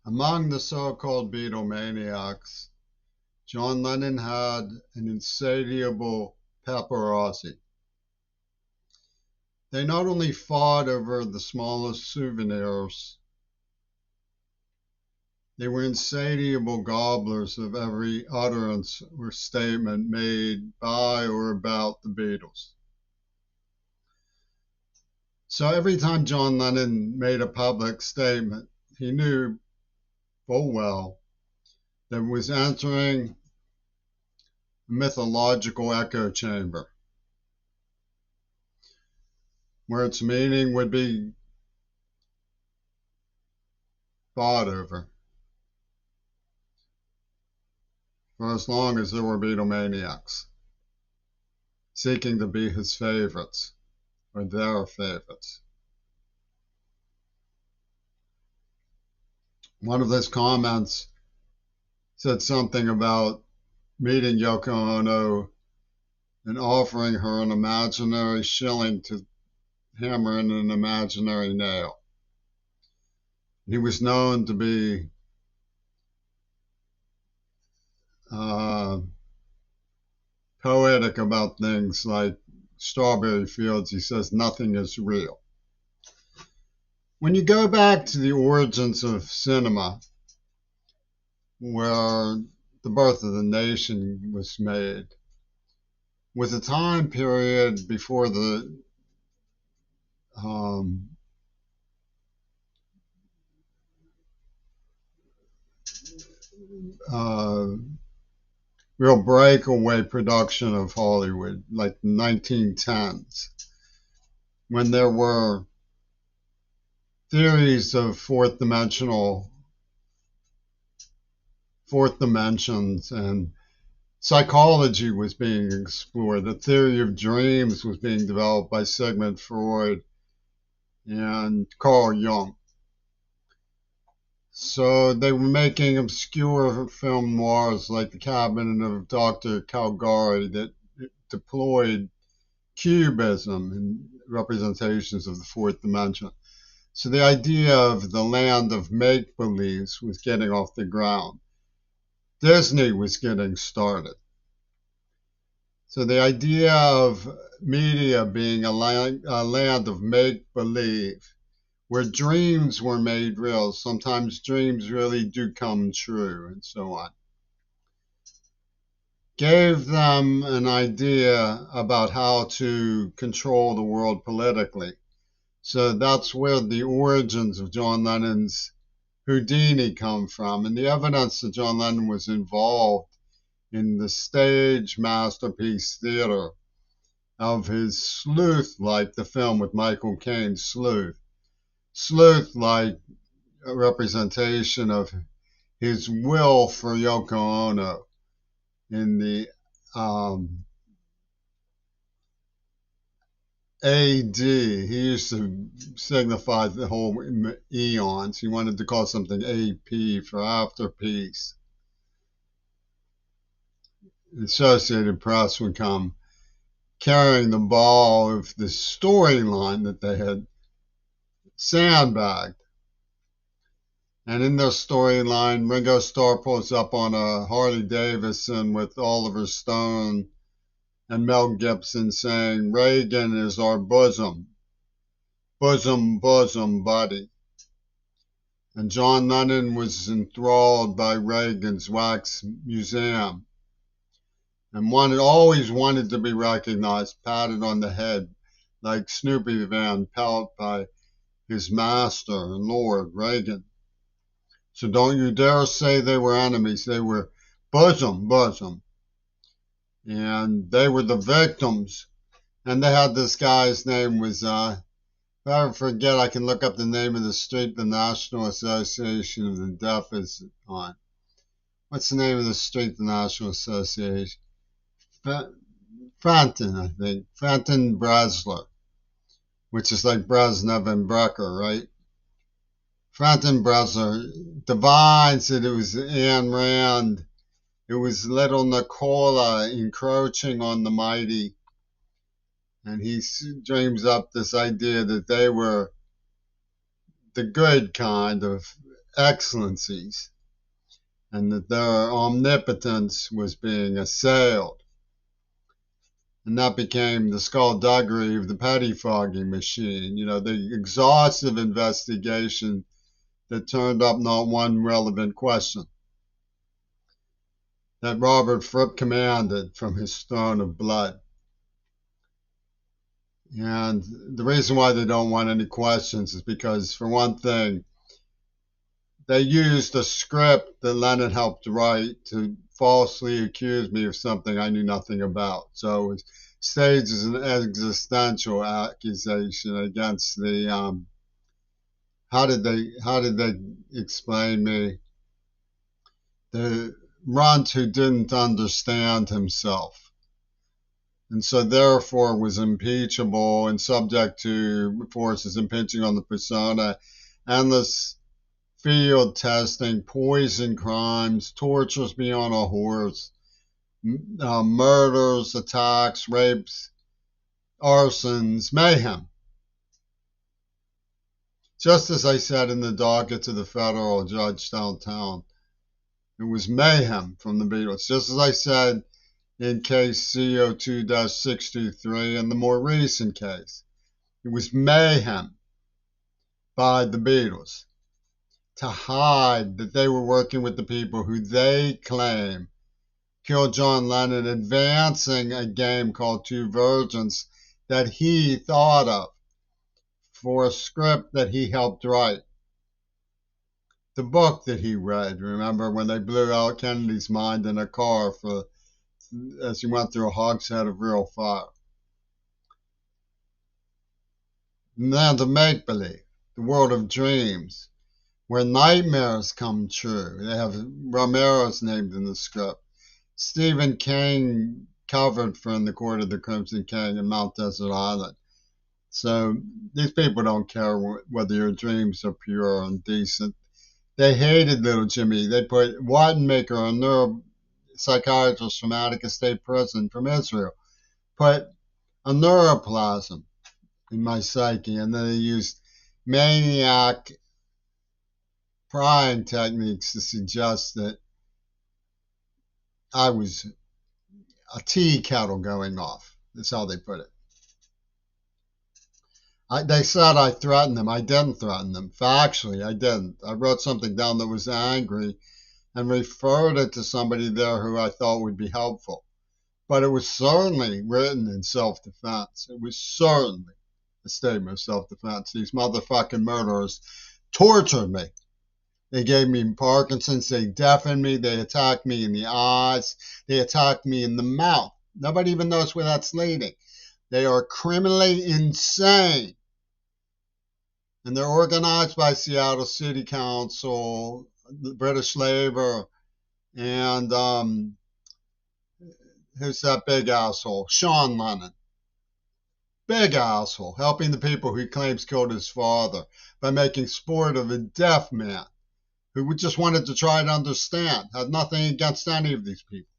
Among the so-called Beatlemaniacs, John Lennon had an insatiable paparazzi. They not only fought over the smallest souvenirs, they were insatiable gobblers of every utterance or statement made by or about the Beatles. So every time John Lennon made a public statement, he knew full well that it was entering a mythological echo chamber where its meaning would be fought over for as long as there were Beatlemaniacs seeking to be his favorites or their favorites. One of his comments said something about meeting Yoko Ono and offering her an imaginary shilling to hammer in an imaginary nail. He was known to be poetic about things like Strawberry Fields. He says nothing is real. When you go back to the origins of cinema, where the birth of the nation was made, was a time period before the uh, real breakaway production of Hollywood, like the 1910s, when there were theories of fourth dimensions and psychology was being explored. The theory of dreams was being developed by Sigmund Freud and Carl Jung. So they were making obscure film noirs like The Cabinet of Dr. Caligari that deployed cubism and representations of the fourth dimension. So the idea of the land of make-believes was getting off the ground. Disney was getting started. So the idea of media being a land of make-believe, where dreams were made real, sometimes dreams really do come true, and so on, gave them an idea about how to control the world politically. So that's where the origins of John Lennon's Houdini come from, and the evidence that John Lennon was involved in the stage masterpiece theater of his Sleuth, like the film with Michael Caine, Sleuth, like a representation of his will for Yoko Ono in the AD. He used to signify the whole eons. He wanted to call something AP for after peace. The Associated Press would come carrying the ball of the storyline that they had sandbagged. And in their storyline, Ringo Starr pulls up on a Harley Davidson with Oliver Stone and Mel Gibson saying, "Reagan is our bosom buddy." And John Lennon was enthralled by Reagan's wax museum and always wanted to be recognized, patted on the head, like Snoopy Van Pelt by his master and Lord, Reagan. So don't you dare say they were enemies. They were bosom. And they were the victims. And they had this guy's name was, if I ever forget, I can look up the name of the street the National Association of the Deaf is on. What's the name of the street the National Association? Fenton, I think. Fenton Bresler, which is like Brezhnev and Brecker, right? Fenton Bresler divines that it was Ayn Rand. It was little Nicola encroaching on the mighty. And he dreams up this idea that they were the good kind of excellencies, and that their omnipotence was being assailed. And that became the skullduggery of the pettifogging machine, the exhaustive investigation that turned up not one relevant question, that Robert Fripp commanded from his throne of blood. And the reason why they don't want any questions is because, for one thing, they used a script that Lenin helped write to falsely accuse me of something I knew nothing about. So it was staged as an existential accusation against the how did they explain me? The runt who didn't understand himself, and so therefore was impeachable and subject to forces impinging on the persona, endless field testing, poison crimes, tortures beyond a horse, murders, attacks, rapes, arsons, mayhem. Just as I said in the docket to the federal judge downtown, it was mayhem from the Beatles. Just as I said in case CO2-623 and the more recent case, it was mayhem by the Beatles to hide that they were working with the people who they claim killed John Lennon, advancing a game called Two Virgins that he thought of for a script that he helped write. The book that he read, remember when they blew out Kennedy's mind in a car as he went through a hogshead of real fire. And then the make-believe, the world of dreams, where nightmares come true. They have Ramirez named in the script. Stephen King covered for In the Court of the Crimson King in Mount Desert Island. So these people don't care whether your dreams are pure and decent. They hated little Jimmy. They put Wattenmaker, a neuropsychiatrist from Attica State Prison from Israel, put a neuroplasm in my psyche, and then they used maniac prying techniques to suggest that I was a tea kettle going off. That's how they put it. They said I threatened them. I didn't threaten them. Factually, I didn't. I wrote something down that was angry and referred it to somebody there who I thought would be helpful. But it was certainly written in self-defense. It was certainly a statement of self-defense. These motherfucking murderers tortured me. They gave me Parkinson's. They deafened me. They attacked me in the eyes. They attacked me in the mouth. Nobody even knows where that's leading. They are criminally insane. And they're organized by Seattle City Council, the British Labour, and who's that big asshole? Sean Lennon. Big asshole, helping the people who he claims killed his father by making sport of a deaf man who just wanted to try to understand, had nothing against any of these people.